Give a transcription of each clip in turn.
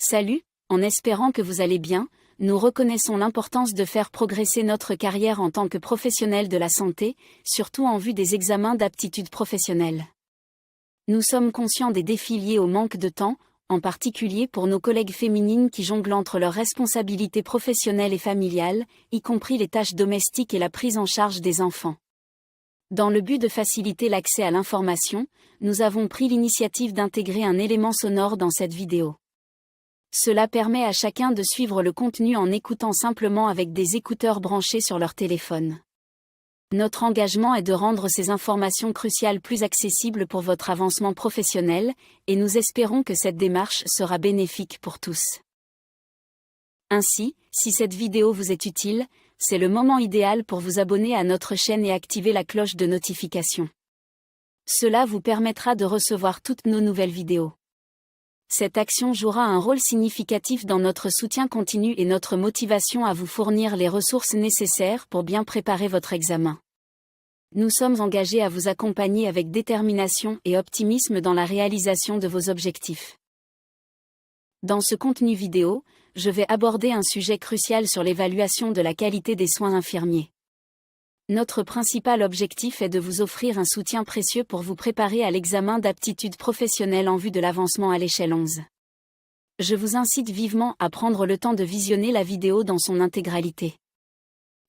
Salut, en espérant que vous allez bien, nous reconnaissons l'importance de faire progresser notre carrière en tant que professionnel de la santé, surtout en vue des examens d'aptitude professionnelle. Nous sommes conscients des défis liés au manque de temps, en particulier pour nos collègues féminines qui jonglent entre leurs responsabilités professionnelles et familiales, y compris les tâches domestiques et la prise en charge des enfants. Dans le but de faciliter l'accès à l'information, nous avons pris l'initiative d'intégrer un élément sonore dans cette vidéo. Cela permet à chacun de suivre le contenu en écoutant simplement avec des écouteurs branchés sur leur téléphone. Notre engagement est de rendre ces informations cruciales plus accessibles pour votre avancement professionnel, et nous espérons que cette démarche sera bénéfique pour tous. Ainsi, si cette vidéo vous est utile, c'est le moment idéal pour vous abonner à notre chaîne et activer la cloche de notification. Cela vous permettra de recevoir toutes nos nouvelles vidéos. Cette action jouera un rôle significatif dans notre soutien continu et notre motivation à vous fournir les ressources nécessaires pour bien préparer votre examen. Nous sommes engagés à vous accompagner avec détermination et optimisme dans la réalisation de vos objectifs. Dans ce contenu vidéo, je vais aborder un sujet crucial sur l'évaluation de la qualité des soins infirmiers. Notre principal objectif est de vous offrir un soutien précieux pour vous préparer à l'examen d'aptitude professionnelle en vue de l'avancement à l'échelle 11. Je vous incite vivement à prendre le temps de visionner la vidéo dans son intégralité.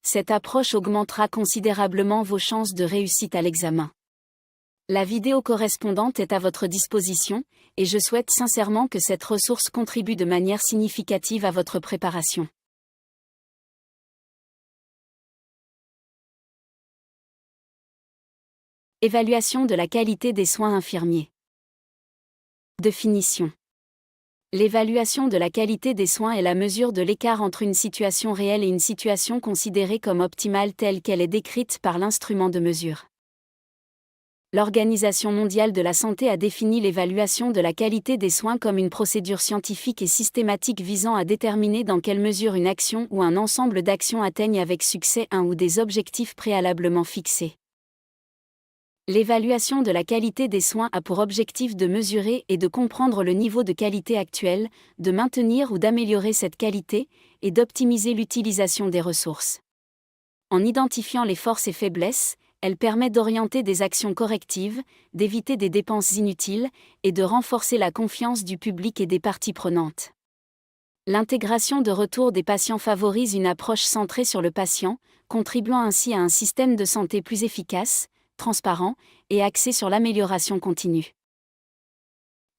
Cette approche augmentera considérablement vos chances de réussite à l'examen. La vidéo correspondante est à votre disposition, et je souhaite sincèrement que cette ressource contribue de manière significative à votre préparation. Évaluation de la qualité des soins infirmiers. Définition. L'évaluation de la qualité des soins est la mesure de l'écart entre une situation réelle et une situation considérée comme optimale telle qu'elle est décrite par l'instrument de mesure. L'Organisation mondiale de la santé a défini l'évaluation de la qualité des soins comme une procédure scientifique et systématique visant à déterminer dans quelle mesure une action ou un ensemble d'actions atteignent avec succès un ou des objectifs préalablement fixés. L'évaluation de la qualité des soins a pour objectif de mesurer et de comprendre le niveau de qualité actuel, de maintenir ou d'améliorer cette qualité, et d'optimiser l'utilisation des ressources. En identifiant les forces et faiblesses, elle permet d'orienter des actions correctives, d'éviter des dépenses inutiles, et de renforcer la confiance du public et des parties prenantes. L'intégration de retour des patients favorise une approche centrée sur le patient, contribuant ainsi à un système de santé plus efficace, transparent, et axé sur l'amélioration continue.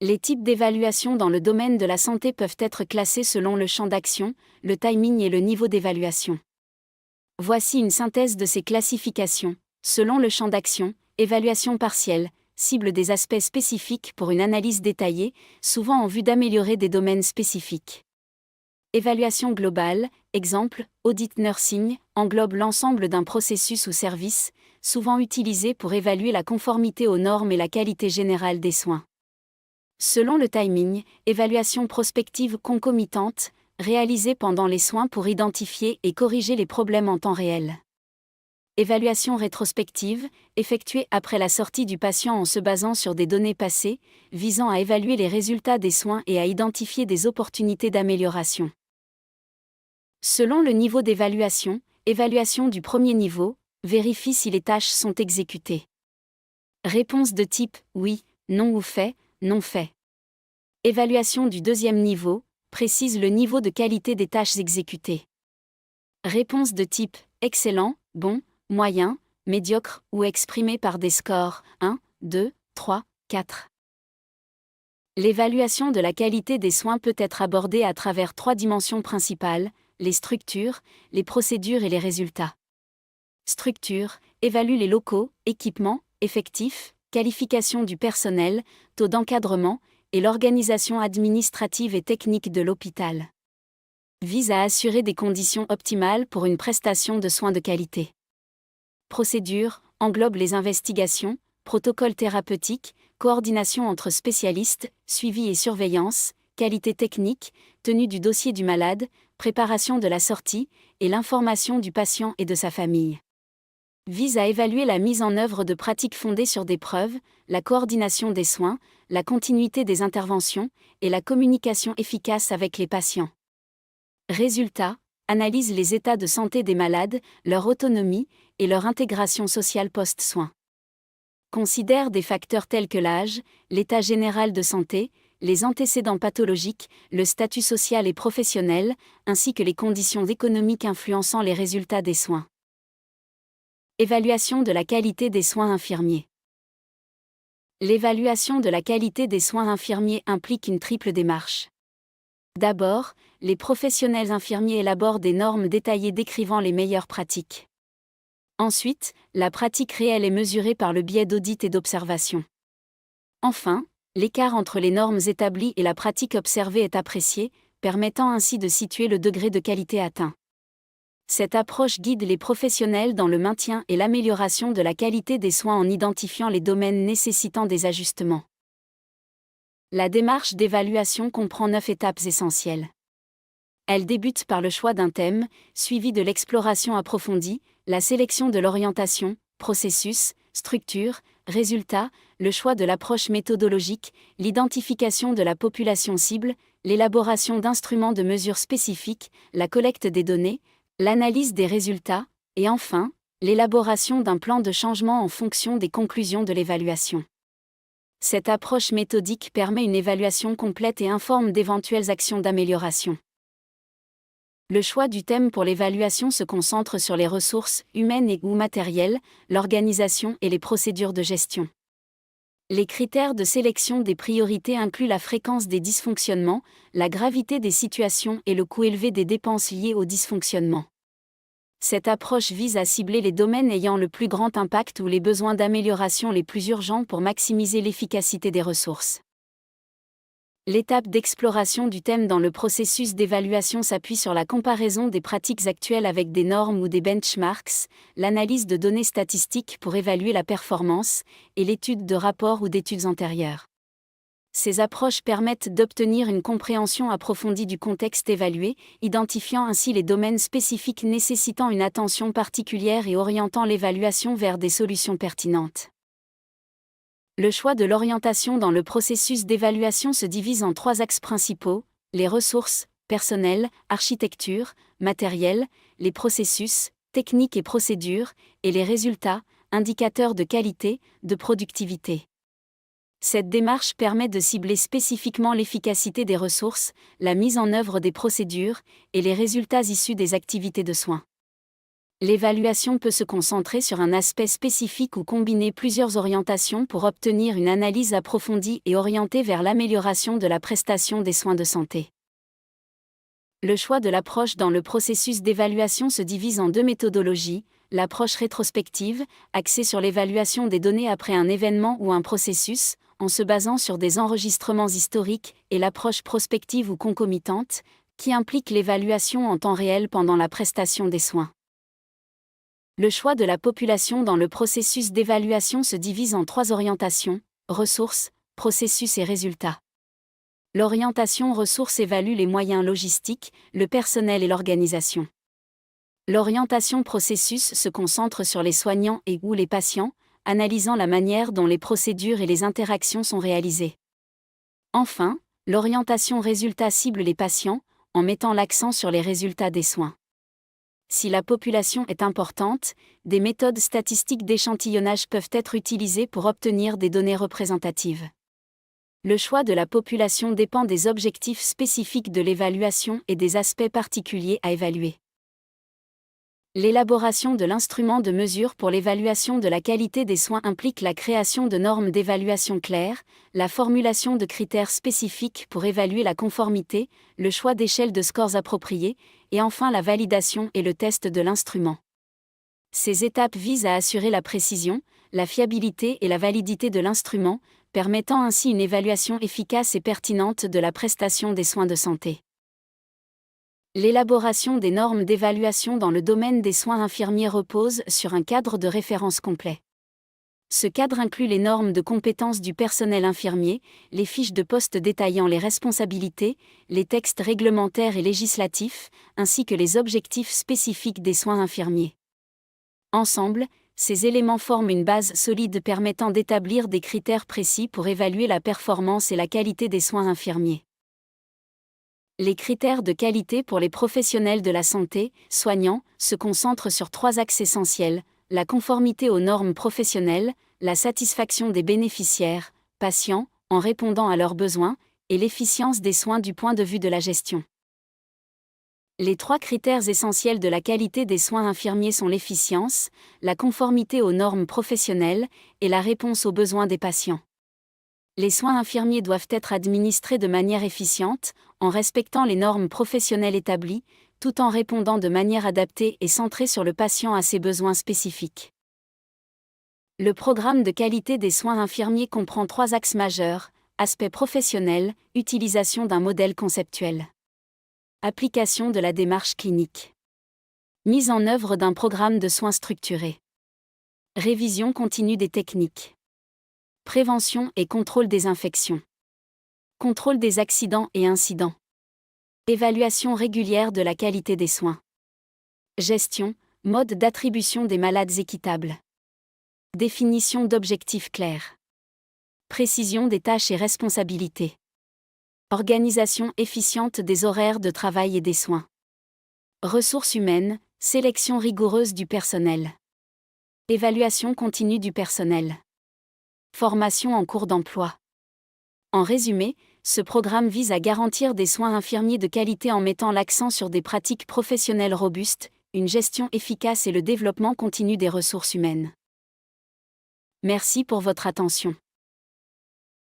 Les types d'évaluation dans le domaine de la santé peuvent être classés selon le champ d'action, le timing et le niveau d'évaluation. Voici une synthèse de ces classifications. Selon le champ d'action, évaluation partielle, cible des aspects spécifiques pour une analyse détaillée, souvent en vue d'améliorer des domaines spécifiques. Évaluation globale, exemple, audit nursing, englobe l'ensemble d'un processus ou service, souvent utilisé pour évaluer la conformité aux normes et la qualité générale des soins. Selon le timing, évaluation prospective concomitante, réalisée pendant les soins pour identifier et corriger les problèmes en temps réel. Évaluation rétrospective, effectuée après la sortie du patient en se basant sur des données passées, visant à évaluer les résultats des soins et à identifier des opportunités d'amélioration. Selon le niveau d'évaluation, évaluation du premier niveau, vérifie si les tâches sont exécutées. Réponse de type oui, non ou fait, non fait. Évaluation du deuxième niveau, précise le niveau de qualité des tâches exécutées. Réponse de type excellent, bon, moyen, médiocre ou exprimée par des scores 1, 2, 3, 4. L'évaluation de la qualité des soins peut être abordée à travers 3 dimensions principales, les structures, les procédures et les résultats. Structure, évalue les locaux, équipements, effectifs, qualification du personnel, taux d'encadrement, et l'organisation administrative et technique de l'hôpital. Vise à assurer des conditions optimales pour une prestation de soins de qualité. Procédure, englobe les investigations, protocoles thérapeutiques, coordination entre spécialistes, suivi et surveillance, qualité technique, tenue du dossier du malade, préparation de la sortie, et l'information du patient et de sa famille. vise à évaluer la mise en œuvre de pratiques fondées sur des preuves, la coordination des soins, la continuité des interventions et la communication efficace avec les patients. Résultat, analyse les états de santé des malades, leur autonomie et leur intégration sociale post-soins. Considère des facteurs tels que l'âge, l'état général de santé, les antécédents pathologiques, le statut social et professionnel, ainsi que les conditions économiques influençant les résultats des soins. Évaluation de la qualité des soins infirmiers. L'évaluation de la qualité des soins infirmiers implique une triple démarche. D'abord, les professionnels infirmiers élaborent des normes détaillées décrivant les meilleures pratiques. Ensuite, la pratique réelle est mesurée par le biais d'audits et d'observations. Enfin, l'écart entre les normes établies et la pratique observée est apprécié, permettant ainsi de situer le degré de qualité atteint. Cette approche guide les professionnels dans le maintien et l'amélioration de la qualité des soins en identifiant les domaines nécessitant des ajustements. La démarche d'évaluation comprend 9 étapes essentielles. Elle débute par le choix d'un thème, suivi de l'exploration approfondie, la sélection de l'orientation, processus, structure, résultats, le choix de l'approche méthodologique, l'identification de la population cible, l'élaboration d'instruments de mesure spécifiques, la collecte des données, l'analyse des résultats, et enfin, l'élaboration d'un plan de changement en fonction des conclusions de l'évaluation. Cette approche méthodique permet une évaluation complète et informe d'éventuelles actions d'amélioration. Le choix du thème pour l'évaluation se concentre sur les ressources, humaines et/ou matérielles, l'organisation et les procédures de gestion. Les critères de sélection des priorités incluent la fréquence des dysfonctionnements, la gravité des situations et le coût élevé des dépenses liées aux dysfonctionnements. Cette approche vise à cibler les domaines ayant le plus grand impact ou les besoins d'amélioration les plus urgents pour maximiser l'efficacité des ressources. L'étape d'exploration du thème dans le processus d'évaluation s'appuie sur la comparaison des pratiques actuelles avec des normes ou des benchmarks, l'analyse de données statistiques pour évaluer la performance, et l'étude de rapports ou d'études antérieures. Ces approches permettent d'obtenir une compréhension approfondie du contexte évalué, identifiant ainsi les domaines spécifiques nécessitant une attention particulière et orientant l'évaluation vers des solutions pertinentes. Le choix de l'orientation dans le processus d'évaluation se divise en 3 axes principaux, les ressources, personnel, architecture, matériel, les processus, techniques et procédures, et les résultats, indicateurs de qualité, de productivité. Cette démarche permet de cibler spécifiquement l'efficacité des ressources, la mise en œuvre des procédures, et les résultats issus des activités de soins. L'évaluation peut se concentrer sur un aspect spécifique ou combiner plusieurs orientations pour obtenir une analyse approfondie et orientée vers l'amélioration de la prestation des soins de santé. Le choix de l'approche dans le processus d'évaluation se divise en 2 méthodologies, l'approche rétrospective, axée sur l'évaluation des données après un événement ou un processus, en se basant sur des enregistrements historiques, et l'approche prospective ou concomitante, qui implique l'évaluation en temps réel pendant la prestation des soins. Le choix de la population dans le processus d'évaluation se divise en 3 orientations, ressources, processus et résultats. L'orientation ressources évalue les moyens logistiques, le personnel et l'organisation. L'orientation processus se concentre sur les soignants et/ou les patients, analysant la manière dont les procédures et les interactions sont réalisées. Enfin, l'orientation résultat cible les patients, en mettant l'accent sur les résultats des soins. Si la population est importante, des méthodes statistiques d'échantillonnage peuvent être utilisées pour obtenir des données représentatives. Le choix de la population dépend des objectifs spécifiques de l'évaluation et des aspects particuliers à évaluer. L'élaboration de l'instrument de mesure pour l'évaluation de la qualité des soins implique la création de normes d'évaluation claires, la formulation de critères spécifiques pour évaluer la conformité, le choix d'échelles de scores appropriées, et enfin la validation et le test de l'instrument. Ces étapes visent à assurer la précision, la fiabilité et la validité de l'instrument, permettant ainsi une évaluation efficace et pertinente de la prestation des soins de santé. L'élaboration des normes d'évaluation dans le domaine des soins infirmiers repose sur un cadre de référence complet. Ce cadre inclut les normes de compétences du personnel infirmier, les fiches de poste détaillant les responsabilités, les textes réglementaires et législatifs, ainsi que les objectifs spécifiques des soins infirmiers. Ensemble, ces éléments forment une base solide permettant d'établir des critères précis pour évaluer la performance et la qualité des soins infirmiers. Les critères de qualité pour les professionnels de la santé, soignants, se concentrent sur 3 axes essentiels: la conformité aux normes professionnelles, la satisfaction des bénéficiaires, patients, en répondant à leurs besoins, et l'efficience des soins du point de vue de la gestion. Les 3 critères essentiels de la qualité des soins infirmiers sont l'efficience, la conformité aux normes professionnelles, et la réponse aux besoins des patients. Les soins infirmiers doivent être administrés de manière efficiente, en respectant les normes professionnelles établies, tout en répondant de manière adaptée et centrée sur le patient à ses besoins spécifiques. Le programme de qualité des soins infirmiers comprend 3 axes majeurs: aspect professionnel, utilisation d'un modèle conceptuel. Application de la démarche clinique. Mise en œuvre d'un programme de soins structuré. Révision continue des techniques. Prévention et contrôle des infections. Contrôle des accidents et incidents. Évaluation régulière de la qualité des soins. Gestion, mode d'attribution des malades équitable. Définition d'objectifs clairs. Précision des tâches et responsabilités. Organisation efficiente des horaires de travail et des soins. Ressources humaines, sélection rigoureuse du personnel. Évaluation continue du personnel. Formation en cours d'emploi. En résumé, ce programme vise à garantir des soins infirmiers de qualité en mettant l'accent sur des pratiques professionnelles robustes, une gestion efficace et le développement continu des ressources humaines. Merci pour votre attention.